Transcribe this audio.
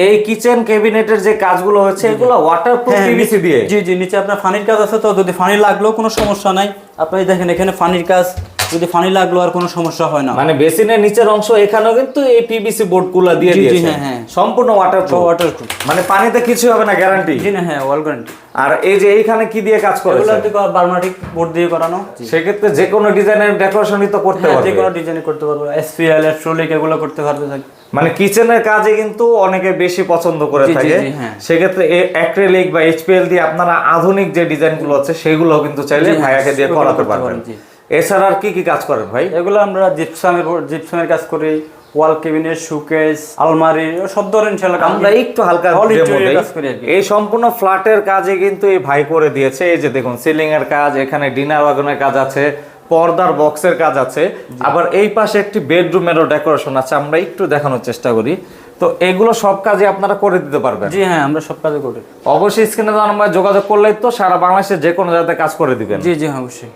এই কিচেন ক্যাবিনেটের যে কাজগুলো হচ্ছে এগুলো ওয়াটারপ্রুফ পিভিসি দিয়ে? জি জি, নিচে আপনার ফানির কাজ আছে, তো যদি ফানি লাগলেও কোনো সমস্যা নাই। আপনি দেখেন এখানে ফানির কাজ, যদি ফানি লাগলো আর কোনো সমস্যা হয় না। মানে বেসিনের নিচের অংশ এখানেও কিন্তু এই পিভিসি বোর্ডগুলো দিয়ে জি জি, দিয়েছে। হ্যাঁ হ্যাঁ, সম্পূর্ণ ওয়াটারপ্রুফ। ওয়াটারপ্রুফ, মানে পানিতে কিছু হবে না, গ্যারান্টি? জি না, হ্যাঁ, ওয়াল গ্যারান্টি। আর এই যে এইখানে কি দিয়ে কাজ করেছে? এগুলো তো বার্মাটিক বোর্ড দিয়ে করানো। সেক্ষেত্রে যে কোনো ডিজাইনের ডেকোরেশনই তো করতে পারবে। যে কোনো ডিজাইন করতে পারবো, এসপিএল এর সোলিক এগুলো করতে পারবে। মানে কিচেনের কাজে কিন্তু অনেকে বেশি পছন্দ করে থাকে। সেক্ষেত্রে অ্যাক্রিলিক বা এইচপিএল দিয়ে আপনারা আধুনিক যে ডিজাইনগুলো আছে সেগুলো কিন্তু চাইলে ভাইয়াকে দিয়ে করাতে পারবেন। এছাড়া আর কি কি কাজ করেন ভাই? এগুলো আমরা জিপসামের কাজ করি, ওয়াল ক্যাবিনেট, শোকেস, আলমারি, সব ধরনের ইনশাআল্লাহ আমরা একটু হালকা এই সম্পূর্ণ ফ্ল্যাটের কাজে কিন্তু এই ভাই করে দিয়েছে। এই যে দেখুন সিলিং এর কাজ, এখানে ডিনার ওয়াগনের কাজ আছে, পর্দার বক্সের কাজ আছে, আবার এই পাশে একটি বেডরুমেরও ডেকোরেশন আছে। আমরা একটু দেখানোর চেষ্টা করি। তো এগুলো সব কাজে আপনারা করে দিতে পারবেন? জি হ্যাঁ, আমরা সব কাজে করি। অবশ্যই স্ক্রিনে দেওয়া নাম্বারে যোগাযোগ করলেই তো সারা বাংলাদেশে যে কোনো জায়গাতে কাজ করে দিবেন। জি জি, অবশ্যই।